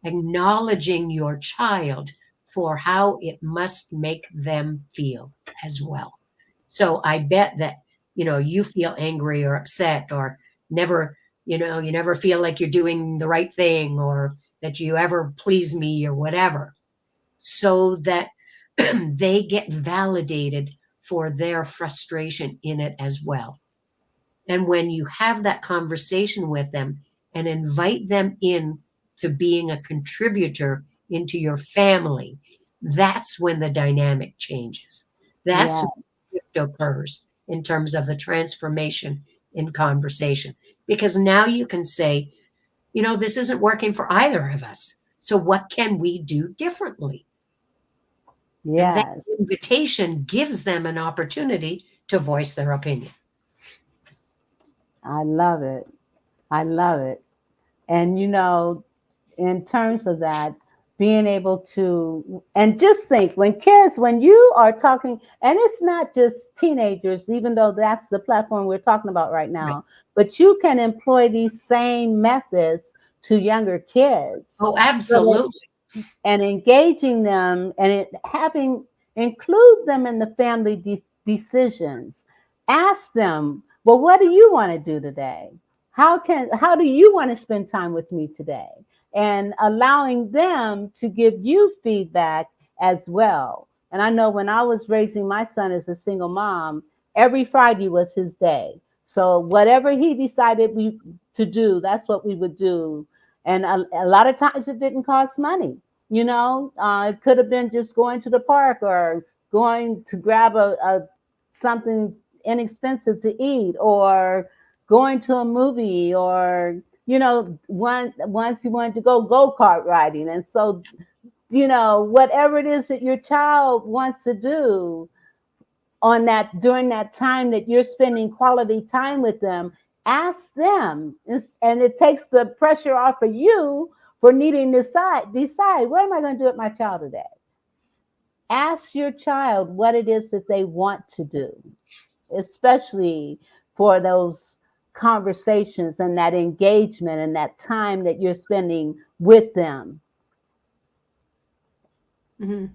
acknowledging your child for how it must make them feel as well. So I bet that, you feel angry or upset or never, you never feel like you're doing the right thing or that you ever please me or whatever, so that they get validated for their frustration in it as well. And when you have that conversation with them and invite them in to being a contributor into your family, that's when the dynamic changes. That's Yeah. when the shift occurs in terms of the transformation in conversation. Because now you can say, this isn't working for either of us. So what can we do differently? And that Yes. invitation gives them an opportunity to voice their opinion. I love it. I love it. And in terms of that, being able to, and just think when you are talking, and it's not just teenagers, even though that's the platform we're talking about right now, Right. but you can employ these same methods to younger kids. Oh, absolutely. And engaging them and include them in the family decisions. Ask them, well, what do you want to do today? How do you want to spend time with me today? And allowing them to give you feedback as well. And I know when I was raising my son as a single mom, every Friday was his day. So whatever he decided to do, that's what we would do. And a lot of times it didn't cost money. It could have been just going to the park or going to grab a something inexpensive to eat, or going to a movie, or once he wanted to go-kart riding. And so whatever it is that your child wants to do during that time that you're spending quality time with them, ask them, and it takes the pressure off of you for needing to decide what am I going to do with my child today. Ask your child what it is that they want to do, especially for those conversations and that engagement and that time that you're spending with them. Mm-hmm.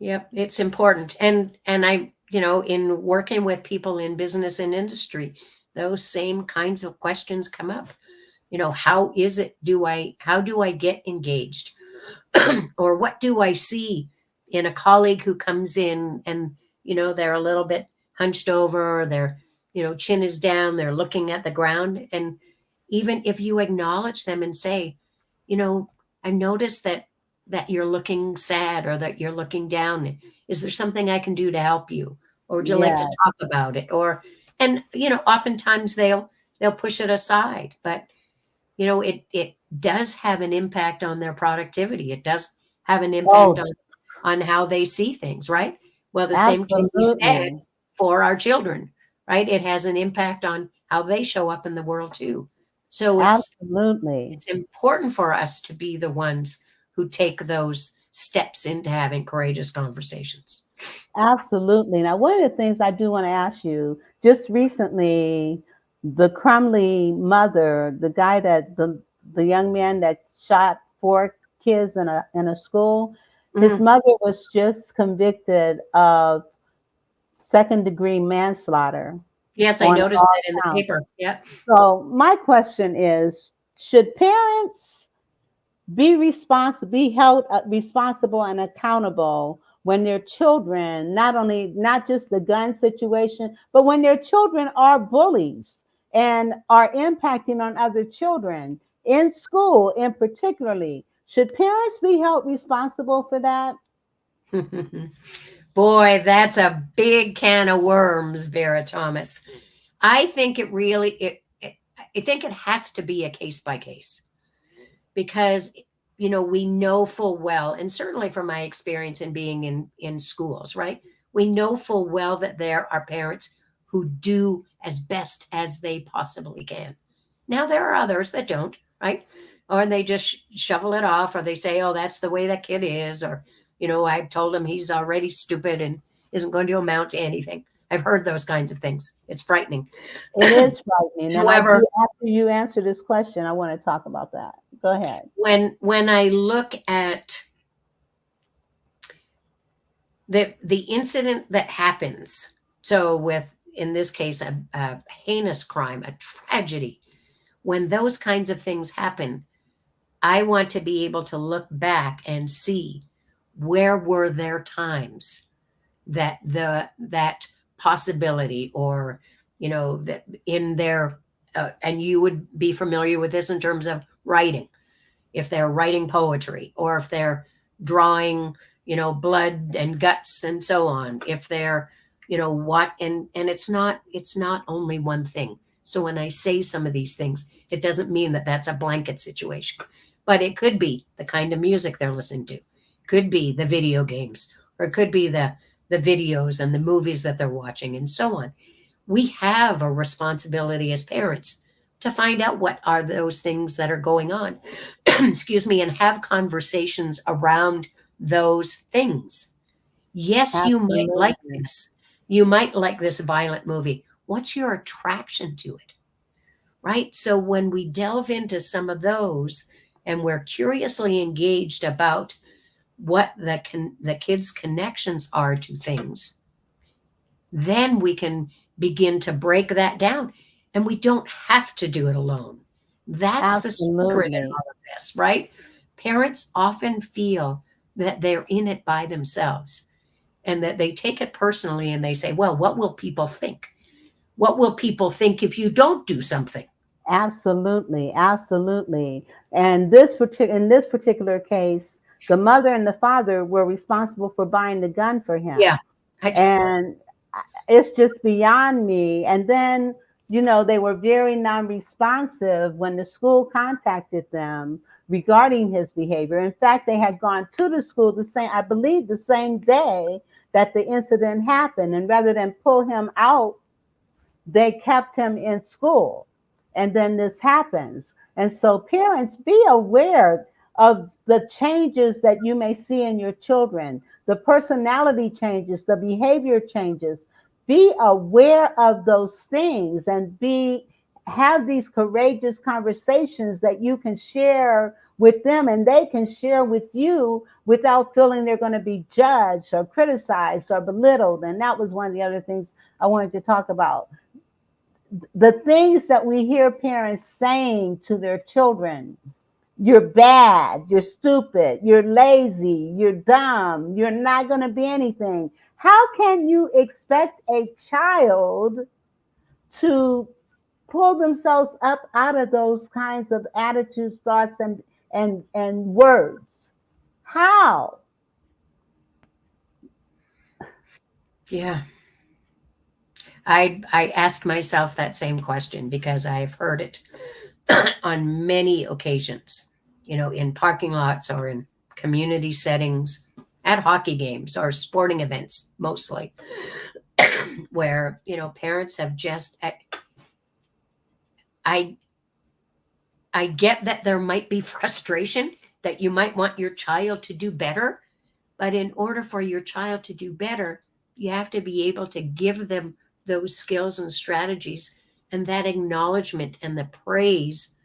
Yep, it's important. And I, in working with people in business and industry, those same kinds of questions come up. How do I get engaged? Or what do I see in a colleague who comes in and, they're a little bit hunched over, their, chin is down, they're looking at the ground. And even if you acknowledge them and say, I noticed that you're looking sad or that you're looking down. Is there something I can do to help you? Or would you like to talk about it? And oftentimes they'll push it aside, but it does have an impact on their productivity. It does have an impact on how they see things, right? Well, the same can be said for our children, right? It has an impact on how they show up in the world too. So it's important for us to be the ones who take those steps into having courageous conversations. Absolutely. Now, one of the things I do want to ask you, just recently, the Crumley mother, the guy the young man that shot 4 kids in a school, his mother was just convicted of second-degree manslaughter. Yes, I noticed that in the paper. Yep. So my question is, should parents be held responsible and accountable when their children, not just the gun situation, but when their children are bullies and are impacting on other children in school in particularly? Should parents be held responsible for that? Boy, that's a big can of worms, Vera Thomas. I think I think it has to be a case by case, because we know full well, and certainly from my experience in being in schools, right? We know full well that there are parents who do as best as they possibly can. Now, there are others that don't, right? Or they just shovel it off, or they say, oh, that's the way that kid is, or, I told him he's already stupid and isn't going to amount to anything. I've heard those kinds of things. It's frightening. It is frightening. However, And after you answer this question, I want to talk about that. Go ahead. When I look at the incident that happens, so with, in this case, a heinous crime, a tragedy, when those kinds of things happen, I want to be able to look back and see where were there times that that possibility, or that in their and you would be familiar with this in terms of writing, if they're writing poetry, or if they're drawing blood and guts and so on, if they're what, and it's not only one thing. So when I say some of these things, it doesn't mean that that's a blanket situation, but it could be the kind of music they're listening to, could be the video games, or it could be the videos and the movies that they're watching and so on. We have a responsibility as parents to find out what are those things that are going on, excuse me, and have conversations around those things. Yes, Absolutely. you might like this. You might like this violent movie. What's your attraction to it? Right? So when we delve into some of those and we're curiously engaged about what the kids' connections are to things, then we can begin to break that down. And we don't have to do it alone. That's the secret in Absolutely. all of this, right? Parents often feel that they're in it by themselves, and that they take it personally, and they say, well, what will people think? What will people think if you don't do something? Absolutely, absolutely. And in this particular case, the mother and the father were responsible for buying the gun for him. Yeah. And it's just beyond me. And then, they were very non-responsive when the school contacted them regarding his behavior. In fact, they had gone to the school I believe the same day that the incident happened. And rather than pull him out, they kept him in school. And then this happens. And so parents, be aware of the changes that you may see in your children, the personality changes, the behavior changes. Be aware of those things, and have these courageous conversations that you can share with them, and they can share with you without feeling they're going to be judged or criticized or belittled. And that was one of the other things I wanted to talk about. The things that we hear parents saying to their children: you're bad, you're stupid, you're lazy, you're dumb, you're not going to be anything. How can you expect a child to pull themselves up out of those kinds of attitudes, thoughts, and words? How? Yeah. I ask myself that same question, because I've heard it on many occasions, in parking lots, or in community settings, at hockey games or sporting events, mostly, where, parents have just, I get that there might be frustration, that you might want your child to do better, but in order for your child to do better, you have to be able to give them those skills and strategies, and that acknowledgement and the praise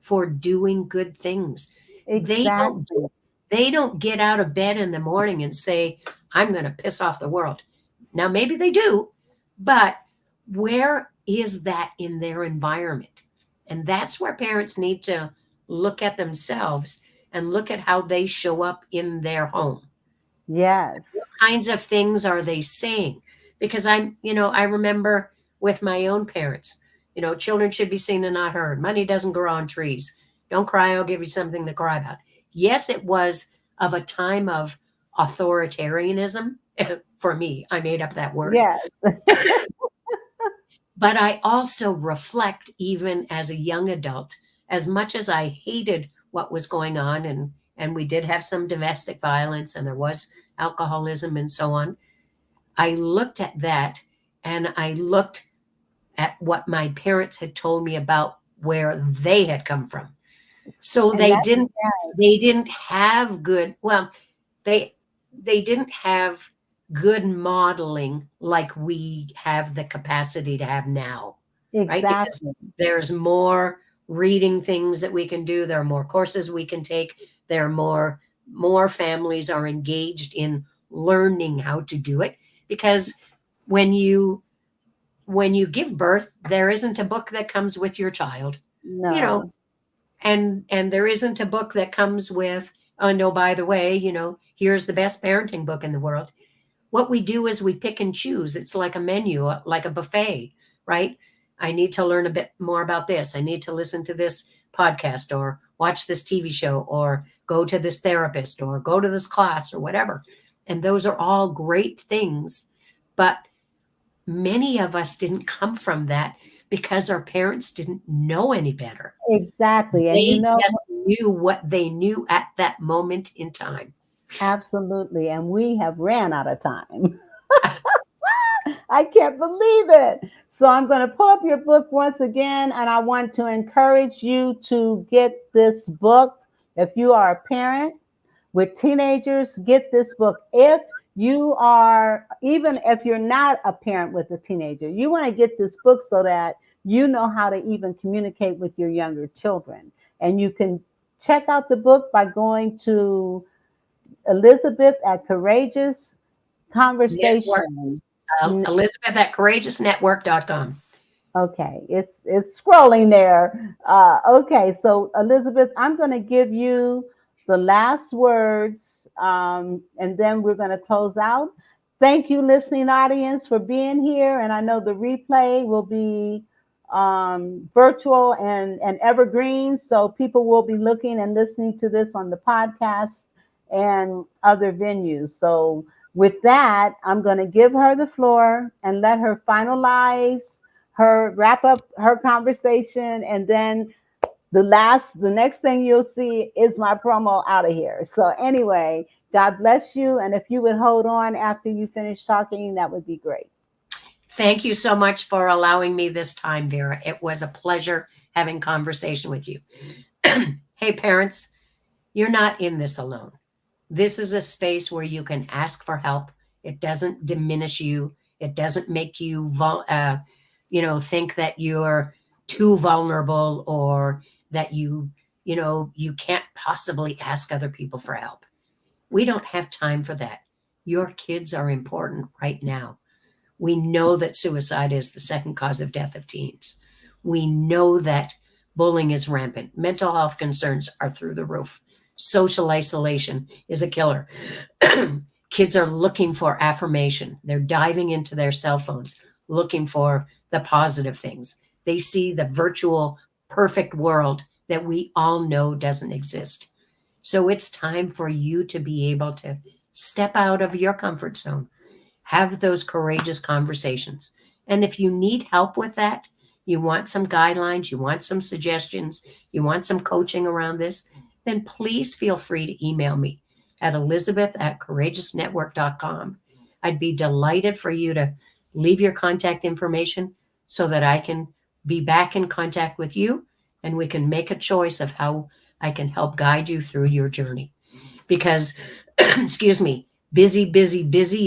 for doing good things. Exactly. They don't get out of bed in the morning and say, I'm going to piss off the world. Now, maybe they do, but where is that in their environment? And that's where parents need to look at themselves and look at how they show up in their home. Yes. What kinds of things are they saying? Because I remember with my own parents, children should be seen and not heard. Money doesn't grow on trees. Don't cry, I'll give you something to cry about. Yes, it was of a time of authoritarianism. For me, I made up that word. Yes. But I also reflect, even as a young adult, as much as I hated what was going on, and we did have some domestic violence, and there was alcoholism and so on, I looked at that, and I looked at what my parents had told me about where they had come from. So And they that's- didn't yes. they didn't have good, well, they didn't have good modeling like we have the capacity to have now. Right? Because Exactly. there's more reading things that we can do. There are more courses we can take. There are more families are engaged in learning how to do it, because when you give birth, there isn't a book that comes with your child, No. and there isn't a book that comes with, oh no, by the way, here's the best parenting book in the world. What we do is we pick and choose. It's like a menu, like a buffet, right? I need to learn a bit more about this. I need to listen to this podcast, or watch this TV show, or go to this therapist, or go to this class, or whatever. And those are all great things. But many of us didn't come from that because our parents didn't know any better. Exactly. And They just knew what they knew at that moment in time. absolutely. And we have ran out of time. I can't believe it. So I'm going to pull up your book once again, and I want to encourage you to get this book. If you are a parent with teenagers, get this book. If you are, even if you're not a parent with a teenager, you want to get this book so that you know how to even communicate with your younger children. And you can check out the book by going to Elizabeth at Courageous Conversation. Elizabeth at courageousnetwork.com. Okay, it's scrolling there. Okay, so Elizabeth, I'm going to give you the last words, and then we're going to close out. Thank you, listening audience, for being here. And I know the replay will be virtual and evergreen, so people will be looking and listening to this on the podcast and other venues. So with that, I'm going to give her the floor and let her finalize wrap up her conversation, and then the next thing you'll see is my promo out of here. So anyway, God bless you, and if you would hold on after you finish talking, that would be great. Thank you so much for allowing me this time, Vera. It was a pleasure having conversation with you. Hey, parents, you're not in this alone. This is a space where you can ask for help. It doesn't diminish you. It doesn't make you, think that you're too vulnerable, or that you can't possibly ask other people for help. We don't have time for that. Your kids are important right now. We know that suicide is the second cause of death of teens. We know that bullying is rampant. Mental health concerns are through the roof. Social isolation is a killer. Kids are looking for affirmation. They're diving into their cell phones, looking for the positive things. They see the virtual perfect world that we all know doesn't exist. So it's time for you to be able to step out of your comfort zone, have those courageous conversations. And if you need help with that, you want some guidelines, you want some suggestions, you want some coaching around this, then please feel free to email me at elizabeth@courageousnetwork.com. I'd be delighted for you to leave your contact information so that I can be back in contact with you, and we can make a choice of how I can help guide you through your journey. Because, busy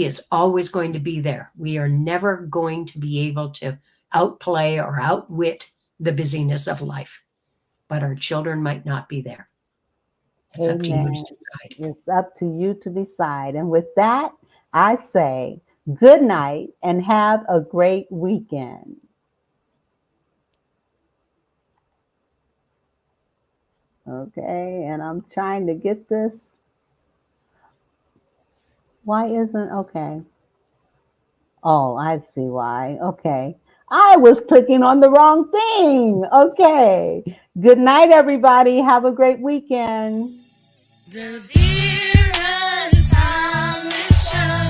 is always going to be there. We are never going to be able to outplay or outwit the busyness of life, but our children might not be there. It's up to you to decide. It's up to you to decide. And with that, I say good night and have a great weekend. Okay, and I'm trying to get this. Why isn't, okay. Oh, I see why. Okay. I was clicking on the wrong thing. Okay. Good night, everybody. Have a great weekend. The Vera Thomas Show.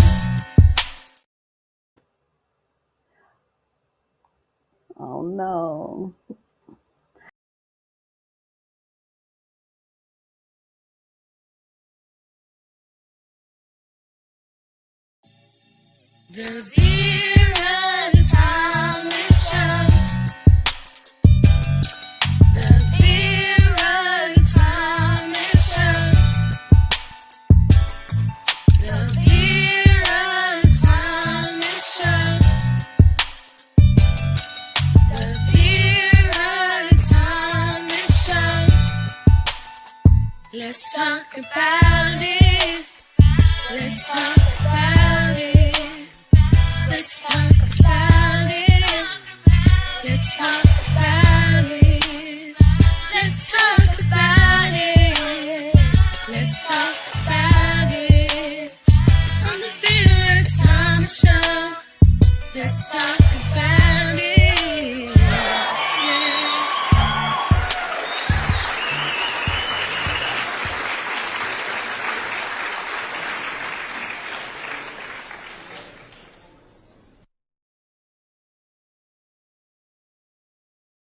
Oh, no. The Vera Thomas Show. The Vera Thomas Show. The Vera Thomas Show. The Vera Thomas Let's talk about it. Let's talk about it. Let's talk about it. Let's talk about it. Let's talk about it. Let's talk about it. On the Vera Thomas Show. Let's talk